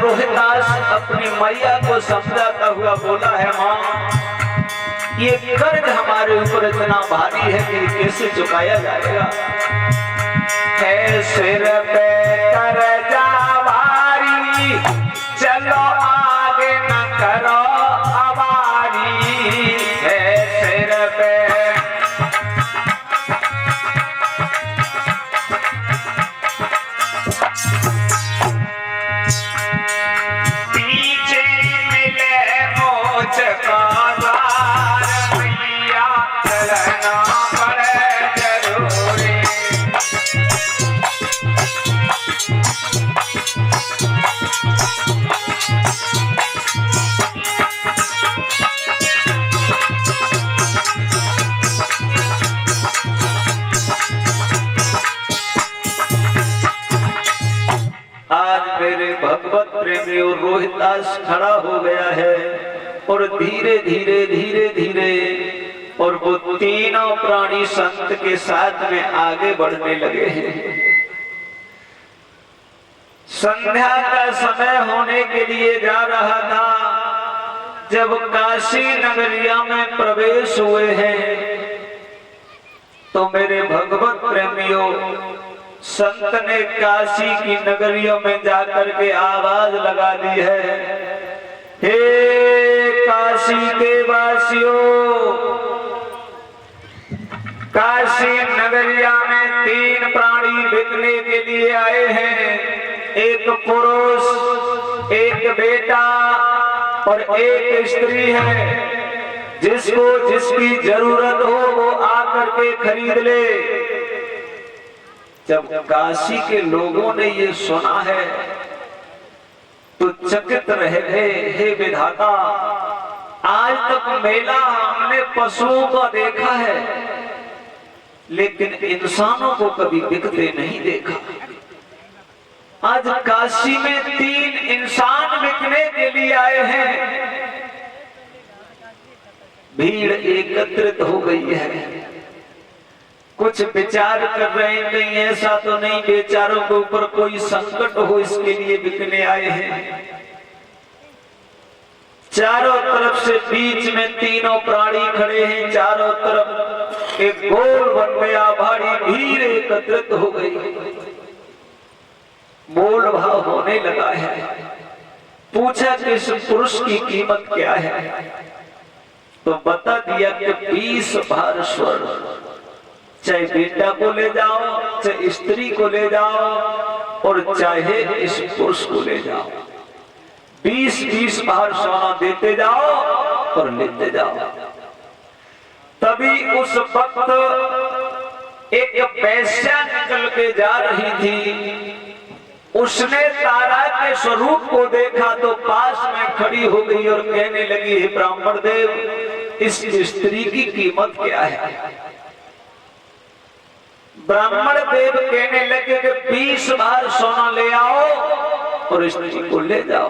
रोहिदास अपनी मैया को समझाता हुआ बोला है, माँ ये कर्ज हमारे ऊपर इतना भारी है कि कैसे चुकाया जाएगा। है सिर पे कर्जा भारी, चलो आगे न करो अवारी। है सिर पे पीछे मिले मोच का द्वार, मैया चलना पड़े जरूरी। आज मेरे भगवत प्रेमी और रोहिदास खड़ा हो गया है और धीरे धीरे धीरे धीरे और वो तीनों प्राणी संत के साथ में आगे बढ़ने लगे हैं। संध्या का समय होने के लिए जा रहा था, जब काशी नगरिया में प्रवेश हुए हैं तो मेरे भगवत प्रेमियों संत ने काशी की नगरियों में जाकर के आवाज लगा दी है, हे काशी के वासियों, काशी नगरिया में तीन प्राणी बिकने के लिए आए हैं। एक पुरुष, एक बेटा और एक स्त्री है। जिसको जिसकी जरूरत हो वो आकर के खरीद ले। जब काशी के लोगों ने ये सुना है तो चकित रह गए, हे विधाता, आज तक मेला हमने पशुओं का देखा है लेकिन इंसानों को कभी बिकते नहीं देखा। आज काशी में तीन इंसान बिकने के लिए आए हैं। भीड़ एकत्रित हो गई है। कुछ विचार कर रहे हैं, कहीं ऐसा तो नहीं बेचारों के ऊपर कोई संकट हो इसके लिए बिकने आए हैं। चारों तरफ से बीच में तीनों प्राणी खड़े हैं। चारों तरफ एक गोल बन गया, भारी भीड़ एकत्रित हो गई। मोल भाव होने लगा है। पूछा कि इस पुरुष की कीमत क्या है, तो बता दिया कि 20 भार स्वर्ण। चाहे बेटा को ले जाओ, चाहे स्त्री को ले जाओ और चाहे इस पुरुष को ले जाओ, 20-20 भार सोना देते जाओ और लेते जाओ। तभी उस वक्त एक वेश्या निकल के जा रही थी। उसने तारा के स्वरूप को देखा तो पास में खड़ी हो गई और कहने लगी, हे ब्राह्मण देव, इस स्त्री की कीमत क्या है। ब्राह्मण देव कहने लगे कि 20 भार सोना ले आओ और स्त्री को ले जाओ।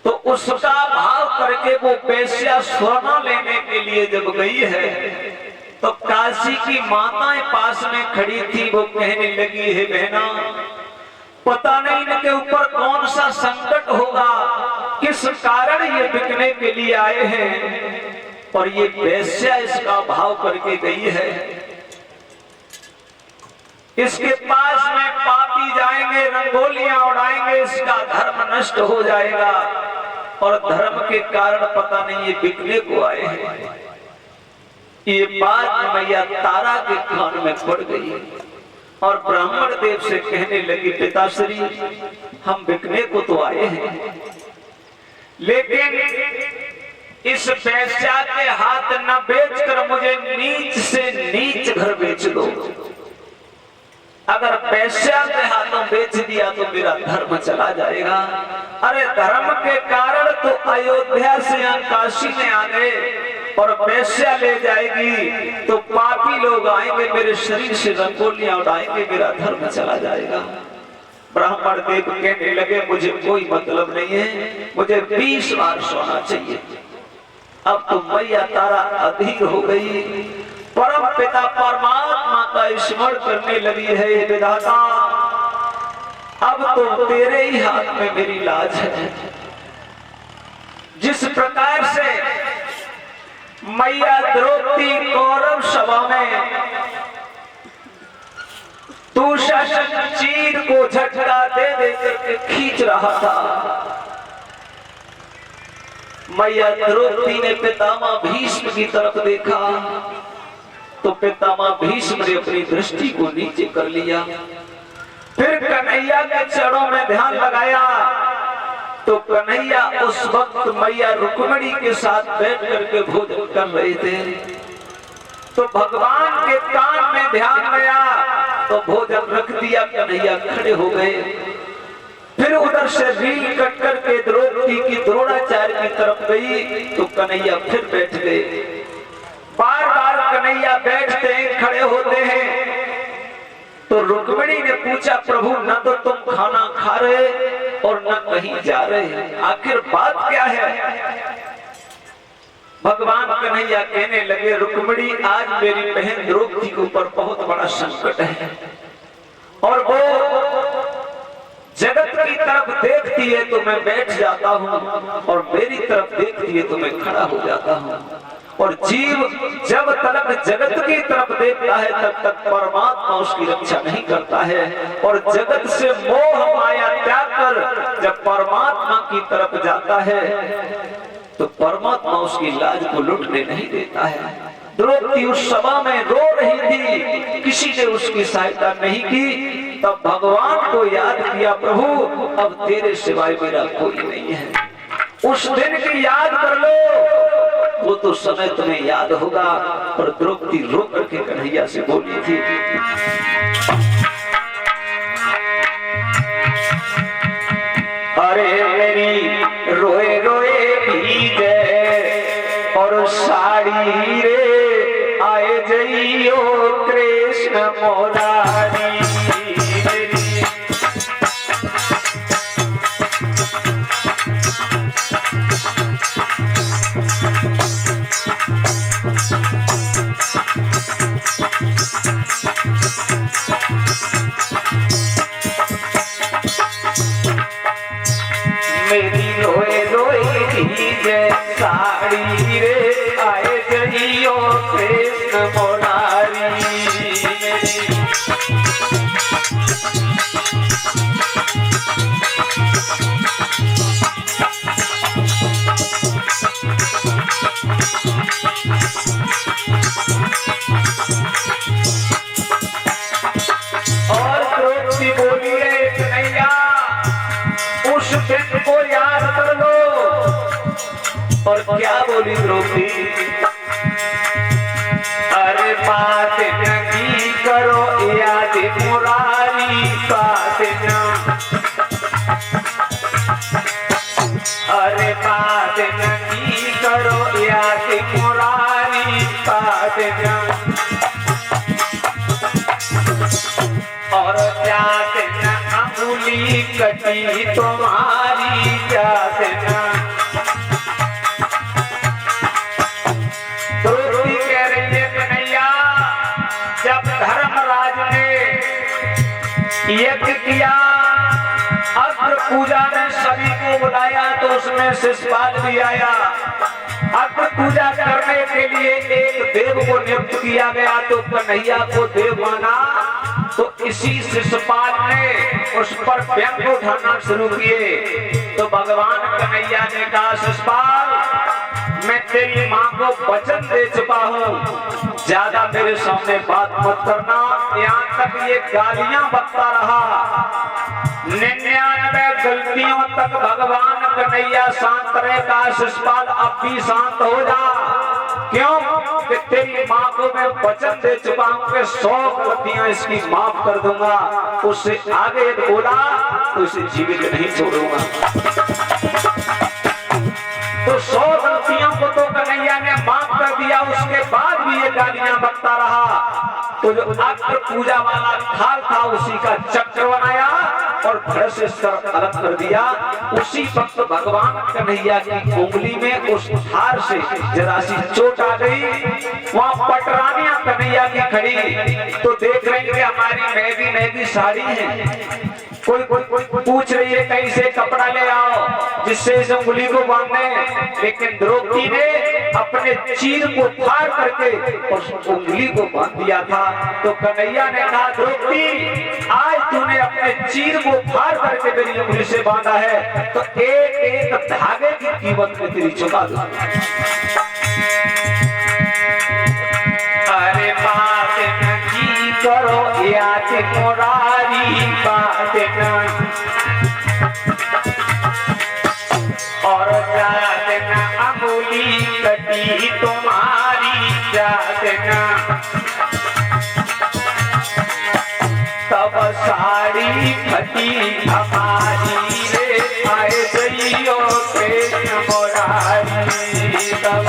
तो उसका भाव करके वो वेश्या सोना लेने के लिए जब गई है तो काशी की माताएं पास में खड़ी थी। वो कहने लगी, हे बहना, पता नहीं इनके ऊपर कौन सा संकट होगा, किस कारण ये बिकने के लिए आए हैं और ये वेश्या इसका भाव करके गई है। इसके पास में पापी जाएंगे, रंगोलियां उड़ाएंगे, इसका धर्म नष्ट हो जाएगा और धर्म के कारण पता नहीं ये बिकने को आए हैं। ये बात मैया तारा के कान में पड़ गई और ब्राह्मण देव से कहने लगी, पिताश्री, हम बिकने को तो आए हैं लेकिन इस वेश्या के हाथ न बेचकर मुझे नीच से नीच घर बेच दो। अगर वेश्या के हाथों बेच दिया तो मेरा धर्म चला जाएगा। अरे धर्म के कारण तो अयोध्या से हम काशी में आ गए और वेश्या ले जाएगी तो पापी लोग आएंगे, मेरे शरीर से रंगोलियां उड़ाएंगे, मेरा धर्म चला जाएगा। ब्राह्मण देव कहने लगे, मुझे कोई मतलब नहीं है, मुझे 20 बार सोना चाहिए। अब तो मैया तारा अधीर हो गई, परम पिता परमात्मा का स्मरण करने लगी है, विधाता अब तो तेरे ही हाथ में मेरी लाज है। जिस प्रकार से मैया द्रौपदी कौरव सभा में दुशासन चीर को झटका दे दे करके खींच रहा था, मैया द्रौपदी ने पितामह भीष्म की तरफ देखा तो पितामह भीष्म ने अपनी दृष्टि को नीचे कर लिया। फिर कन्हैया के चरणों में ध्यान लगाया तो कन्हैया उस वक्त मैया रुक्मिणी के साथ बैठ करके भोजन कर रहे थे। तो भगवान के कान में ध्यान गया तो भोजन रख दिया, कन्हैया खड़े हो गए। फिर उधर से रील कट करके द्रौपदी की द्रोणाचार्य की तरफ गई तो कन्हैया फिर बैठ गए। बार बार कन्हैया बैठते हैं, खड़े होते हैं। तो रुक्मिणी ने पूछा, प्रभु न तो तुम खाना खा रहे और न कहीं जा रहे, आखिर बात क्या है? भगवान कन्हैया कहने लगे, रुक्मिणी आज मेरी बहन द्रौपदी के ऊपर बहुत बड़ा संकट है और वो जगत की तरफ देखती है तो मैं बैठ जाता हूँ और मेरी तरफ देखती है तो मैं खड़ा हो जाता हूँ। और जीव जब तक जगत की तरफ देखता है तब तक परमात्मा उसकी रक्षा नहीं करता है, और जगत से मोह माया त्याग कर जब परमात्मा की तरफ जाता है तो परमात्मा उसकी लाज को लुटने नहीं देता है। द्रौपदी उस सभा में रो रही थी, किसी ने उसकी सहायता नहीं की। तब भगवान को याद किया, प्रभु अब तेरे सिवाय मेरा कोई नहीं है। उस दिन की याद कर लो, वो तो समय तुम्हें याद होगा। और द्रौपदी रो करके कन्हैया से बोली थी, अरे मेरी रोए रोए भीगे और साड़ी रे आए जइयो कृष्ण मोरारी। मेरी रोए रोए भीगे साड़ी रे आए जइयो कृष्ण मोरारी। और द्रौपदी बोली है, कन्हैया उस दिन को याद कर लो। और क्या बोली द्रौपदी, अरे बात नहीं करो याद मुरारी बात न, अरे बात नहीं करो याद मुरारी बात न। और जाते न अंगुली कटी तुम्हारी जाते न। द्रौपदी कह रही है, कन्हैया जब धर्मराज ने यज्ञ किया, अग्र पूजा ने सभी को बुलाया तो उसमें शिशुपाल भी आया। अग्र पूजा करने के लिए एक देव को नियुक्त किया गया तो कन्हैया को देव माना। तो इसी शिशुपाल ने उस पर व्यंग उठाना शुरू किए। तो भगवान कन्हैया ने कहा, शिशुपाल मैं तेरी माँ को वचन दे चुका हूँ, ज्यादा मेरे सामने बात मत करना। यहाँ तक ये गालियां बकता रहा, 99 गलतियों तक भगवान कन्हैया शांत रहेगा। शिशुपाल अब भी शांत हो जा, क्यों कि तेरी माँ को मैं वचन दे चुका हूँ कि 100 गलतियां इसकी माफ कर दूंगा। उससे आगे बोला तो इसे जीवित नहीं छोड़ूंगा। तो 100 गलतियों को तो कन्हैया ने माफ कर दिया, उसके बाद भी ये गालियां बकता रहा। तो जो अग्र पूजा वाला थाल था उसी का चक्र बनाया और घर से सर अलग कर दिया। उसी वक्त भगवान कन्हैया की उंगली में उस थार से जरा सी चोट आ गई। वहाँ पटरानियां कन्हैया की खड़ी तो देख रहे हैं कि हमारी महंगी महंगी साड़ी है, कोई पूछ रही है कहीं से कपड़ा ले आओ जिससे इस उंगली को बांधे, लेकिन द्रौपदी ने अपने चीर को फाड़ करके उस उंगली को बांध दिया था। तो कन्हैया ने कहा द्रौपदी आज तूने अपने चीर को फाड़ करके मेरी उंगली से बांधा है, तो एक एक धागे की कीमत में तेरी चुका दूंगा। अरे बात नहीं करो याद मुरारी, बात न और जात न अंगुली कटी तुम्हारी, जात न तब साड़ी फटी हमारी रे, आए जइयो कृष्ण मुरारी तब।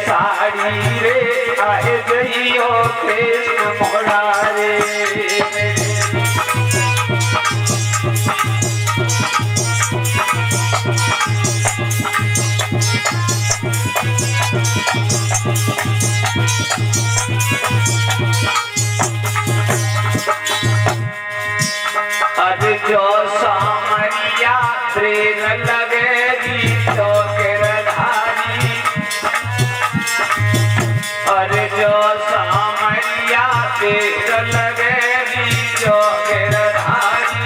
साड़ी रे आए जइयो कृष्ण मुरारी। अरे जो सामरिया प्रेम लगेगी तो गिरधारी, अरे जो सामरिया प्रेम लगेगी जो गिरधारी।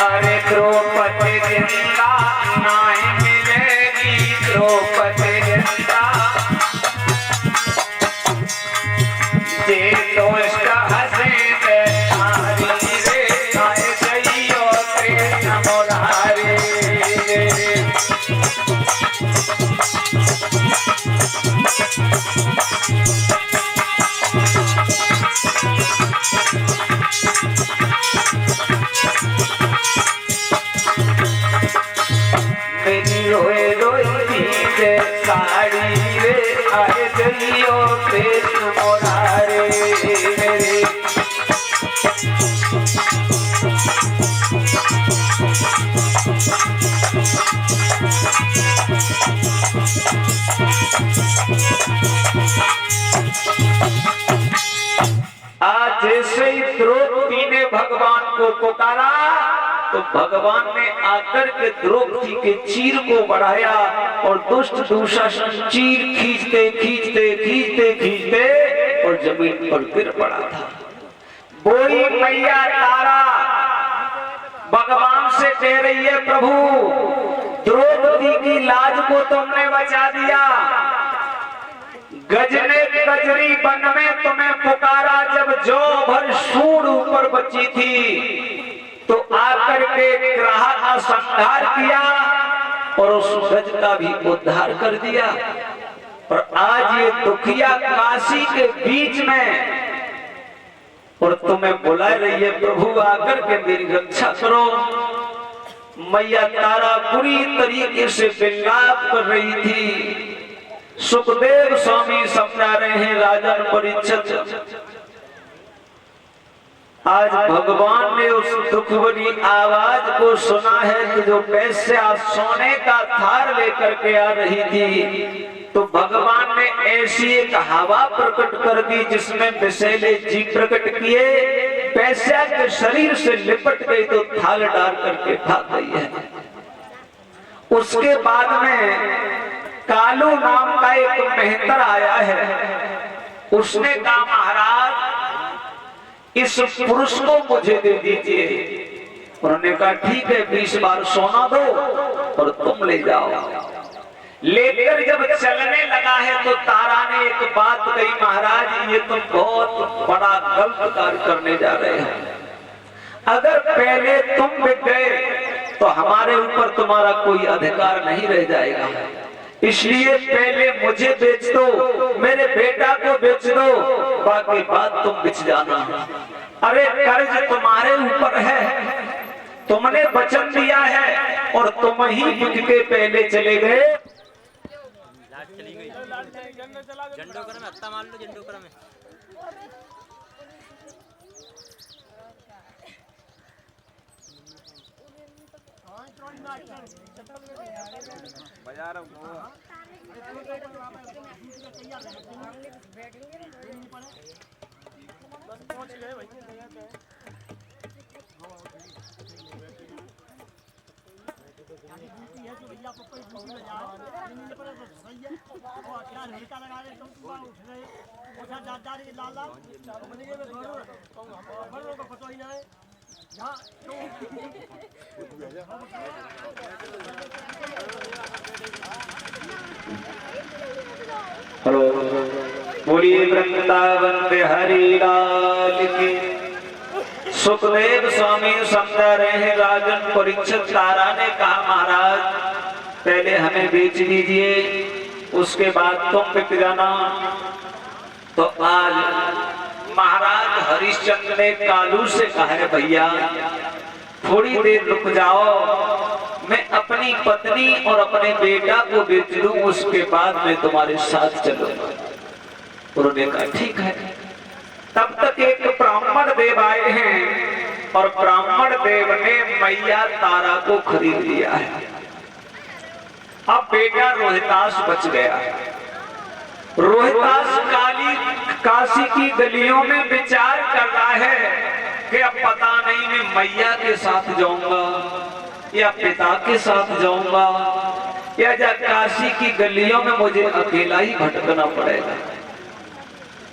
अरे द्रौपदी जिंदा नहीं मिलेगी, द्रौपदी जिंदा जे दोस्त हंसे बेचारी रे, आए जइयो कृष्ण मुरारी। मेरी रोए रोई दीजे साड़ी रे, आए जइयो कृष्ण मुरारी मेरे। आज जैसे ही द्रौपदी ने भगवान को पुकारा तो भगवान ने आकर के द्रौपदी के चीर को बढ़ाया और दुष्ट दुशासन चीर खींचते खींचते खींचते खींचते और जमीन पर गिर पड़ा था। बोली मैया तारा भगवान से कह रही है प्रभु द्रौपदी की लाज को तुमने बचा दिया, गजने कजरी वन में तुम्हें पुकारा जब जौ भर सूंड ऊपर बची थी, तो आकर के ग्राह का संहार किया और उस गज का भी उद्धार कर दिया। और आज ये दुखिया काशी के बीच में और तुम्हें बुला रही है प्रभु आकर के मेरी रक्षा करो। मैया तारा पूरी तरीके से विलाप कर रही थी। सुखदेव स्वामी समझा रहे हैं राजन परीक्षित, आज भगवान ने उस दुख भरी आवाज को सुना है कि जो वैश्या सोने का थार लेकर के आ रही थी, तो भगवान ने ऐसी एक हवा प्रकट कर दी जिसमें विषैले जी प्रकट किए, वैश्या के शरीर से लिपट गई तो थाल डाल करके भाग गई है। उसके बाद में कालू नाम का एक मेहतर आया है, उसने कहा महाराज इस पुरुष को मुझे दे दीजिए। उन्होंने कहा ठीक है 20 बार सोना दो और तुम ले जाओ। लेकर जब चलने लगा है तो तारा ने एक बात कही, महाराज ये तुम बहुत बड़ा गलत कार्य करने जा रहे हो। अगर पहले तुम बिक गए तो हमारे ऊपर तुम्हारा कोई अधिकार नहीं रह जाएगा, इसलिए पहले मुझे बेच दो, मेरे बेटा को बेच दो, बाकी बात तुम बिच जाना। अरे कर्ज तुम्हारे ऊपर है, तुमने वचन दिया है और तुम ही बिक के पहले चले गए। चली गई झंडो कर में हत्ता मान लो झंडो कर में बजा रहा हूँ पहुंच गए भाई जगह पे है जो भैया पप्पा ड्यूटी में जाओ नहीं पर सही है और क्या लड़का लगा रहे तुम उठ रहे उठा जा रही लाला मैंने ये बड़ों को पता ही ना है यहाँ हेलो बोलिए वृंदावन बिहारी लाल की। सुखदेव स्वामी समझा रहे हैं राजन परीक्षित तारा ने कहा महाराज पहले हमें बेच दीजिए उसके बाद तुम बिक जाना। तो आज महाराज हरिश्चंद्र ने कालू से कहा है भैया थोड़ी देर रुक जाओ मैं अपनी पत्नी और अपने बेटा को बेच दूं उसके बाद मैं तुम्हारे साथ चलूंगा। उन्होंने कहा ठीक है। तब तक एक ब्राह्मण देव आए हैं और ब्राह्मण देव ने मैया तारा को खरीद लिया है। अब बेटा रोहितास बच गया। रोहितास काशी की गलियों में विचार कर रहा है कि अब पता नहीं मैं मैया के साथ जाऊंगा या पिता के साथ जाऊंगा या काशी की गलियों में मुझे अकेला ही भटकना पड़ेगा।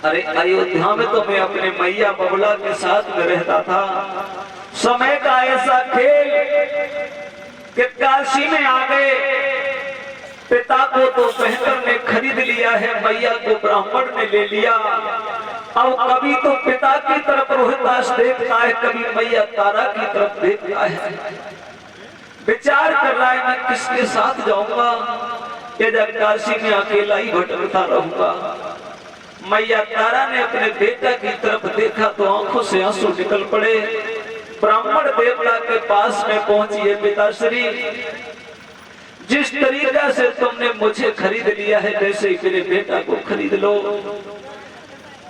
अरे अयोध्या में तो मैं अपने मैया बबला के साथ में रहता था। समय का ऐसा खेल कि काशी में आ गए पिता को तो बहतर ने खरीद लिया है मैया को ब्राह्मण ने ले लिया। अब कभी तो पिता की तरफ रोहितास देखता है कभी मैया तारा की तरफ देखता है। विचार कर रहा है मैं किसके साथ जाऊंगा या काशी में अकेला ही भटकता रहूंगा। मैया तारा ने अपने बेटा की तरफ देखा तो आंखों से आंसू निकल पड़े। ब्राह्मण देवता के पास में पहुंची पिताश्री जिस तरीका से तुमने मुझे खरीद लिया है वैसे ही मेरे बेटा को खरीद लो।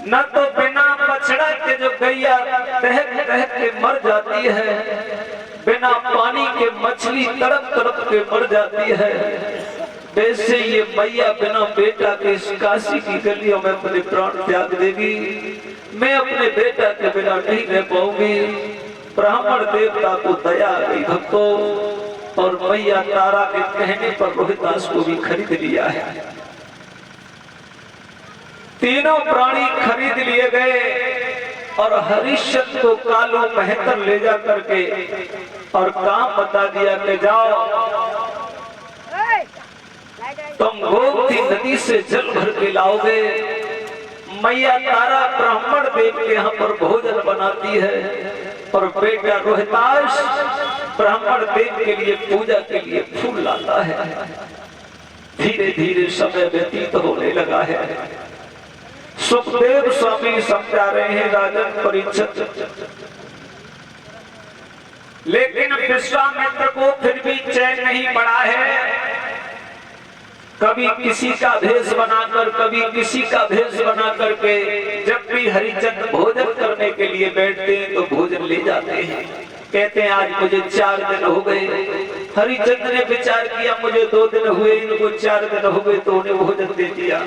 न तो बिना बछड़ा के जो गैया तहक तहक के मर जाती है बिना पानी के मछली तड़प तड़प के मर जाती है वैसे ये मैया बिना बेटा के इस काशी की गलियों में अपने प्राण त्याग देगी। मैं अपने बेटा के बिना नहीं रह पाऊंगी। ब्राह्मण देवता को दया आ गई भक्तों और मैया तारा के कहने पर रोहितास को भी खरीद लिया है। तीनों प्राणी खरीद लिए गए और हरिश्चंद्र को कालू मेहतर ले जा करके और काम बता दिया कि जाओ तुम गोमती नदी से जल भर के लाओगे। मैया तारा ब्राह्मण देव के यहाँ पर भोजन बनाती है और बेटा रोहितास ब्राह्मण देव के लिए पूजा के लिए फूल लाता है। धीरे धीरे समय व्यतीत होने लगा है। सुखदेव स्वामी समझा रहे हैं राजन परीक्षित लेकिन विश्वामित्र को फिर भी चैन नहीं पड़ा है। कभी किसी का भेष बनाकर कभी किसी का भेष बना करके जब भी हरिचंद्र भोजन करने के लिए बैठते हैं तो भोजन ले जाते हैं। कहते हैं आज मुझे 4 दिन हो गए। हरिचंद्र ने विचार किया मुझे 2 दिन हुए इनको 4 दिन हो गए तो उन्हें भोजन दे दिया।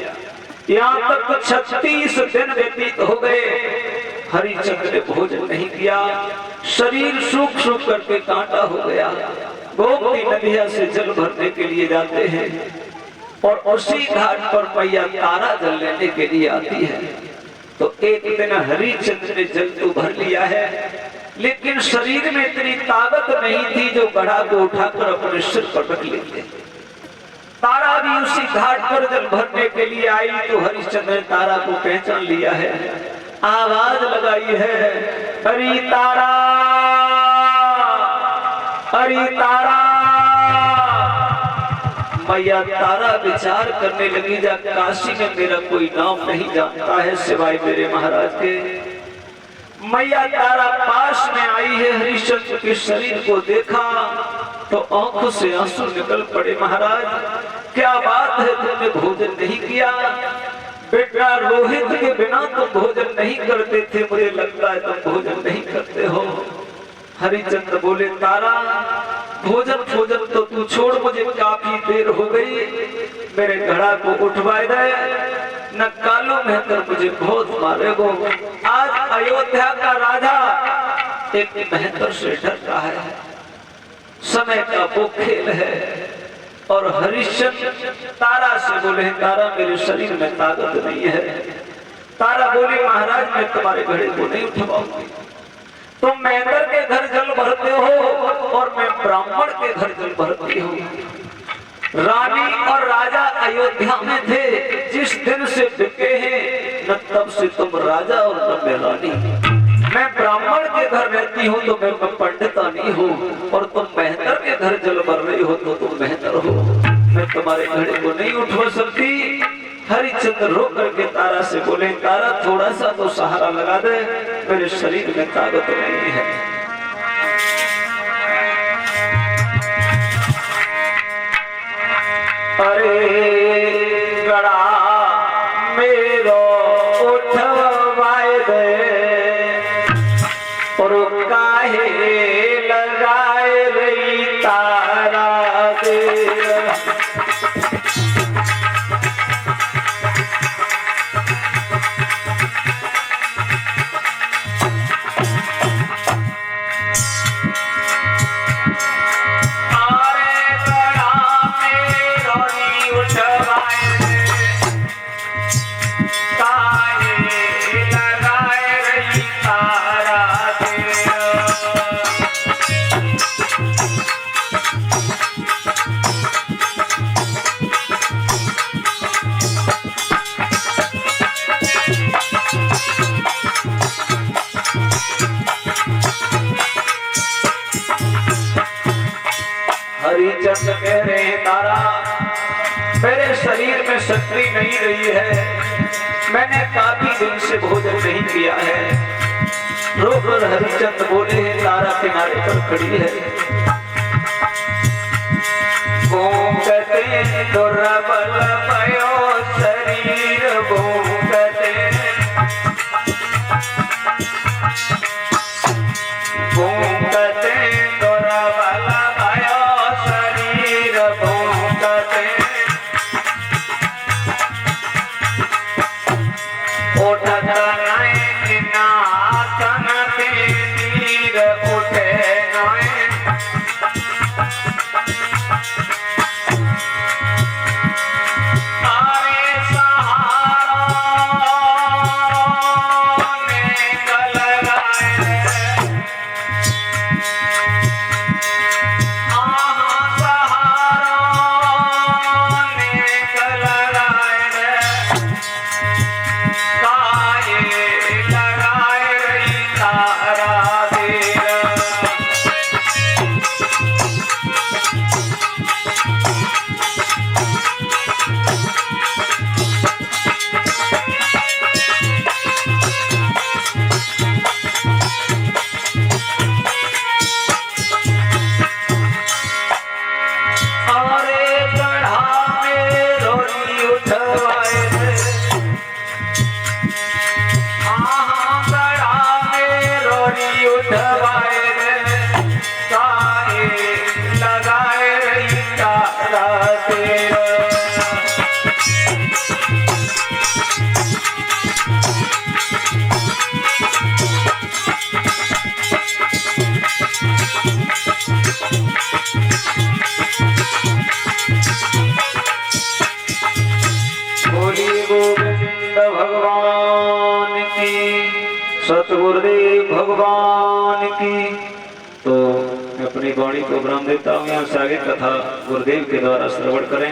यहाँ तक 36 दिन व्यतीत हो गए हरिचंद्र ने भोजन नहीं किया। शरीर सूख सूख करके कांटा हो गया। गोमती नदिया से जल भरने के लिए जाते हैं और उसी घाट पर मैया तारा जल लेने के लिए आती है। तो एक दिन हरिचंद्र ने जल तो भर लिया है लेकिन शरीर में इतनी ताकत नहीं थी जो घड़ा को उठाकर अपने सिर पर रख लेते। तारा भी उसी घाट पर जल भरने के लिए आई तो हरिश्चंद्र ने तारा को पहचान लिया है। आवाज लगाई है हरि तारा हरि तारा। मैया तारा विचार करने लगी जा काशी में मेरा कोई नाम नहीं जानता है सिवाय मेरे महाराज के। मैया तारा पास में आई है हरिश्चंद्र के शरीर को देखा तो आंखों से आंसू निकल पड़े। महाराज क्या बात है, तुमने भोजन नहीं किया? बेटा रोहित के बिना तुम भोजन नहीं करते थे, मुझे लगता है तुम भोजन नहीं करते हो। हरिचंद्र बोले, तारा भोजन भोजन तो तू छोड़, मुझे काफी देर हो गई, मेरे घड़ा को उठवाए दे, न कालू मेहतर मुझे बहुत मारेगो। आज अयोध्या का राजा एक मेहतर से डर रहा है, समय का वो खेल है। और हरिश्चंद्र तारा से बोले, तारा मेरे शरीर में ताकत नहीं है। तारा बोली, महाराज मैं तुम्हारे घड़े को नहीं उठवाऊंगी, तुम मेहतर के घर जल भरते हो और मैं ब्राह्मण के घर जल भरती हूँ। रानी और राजा अयोध्या में थे, जिस दिन से बिके हैं न तब से तुम राजा और न मैं रानी। मैं ब्राह्मण के घर रहती हूँ तो मैं पंडितानी हूँ, और तुम मेहतर के घर जल भर रही हो तो तुम मेहतर हो, मैं तुम्हारे घड़े को नहीं उठवा सकती। हरिचंद्र रो करके तारा से बोले, तारा थोड़ा सा तो सहारा लगा दे, मेरे शरीर में ताकत नहीं है। अरे गड़ा मेरो उठवाए दे, और काहे लगाए रही तारा दे। हरिचंद्र कह रहे हैं, तारा मेरे शरीर में शक्ति नहीं रही है, मैंने काफी दिन से भोजन नहीं किया है। रोकर हरिचंद्र बोले हैं, तारा किनारे पर खड़ी है। घूंघते दुर्बल भयो शरीर, घूंघते घूंघते दुर्बल सतगुरुदेव भगवान की। तो मैं अपनी वाणी को विराम देता हूँ। यहाँ से आगे कथा गुरुदेव के द्वारा श्रवण करें।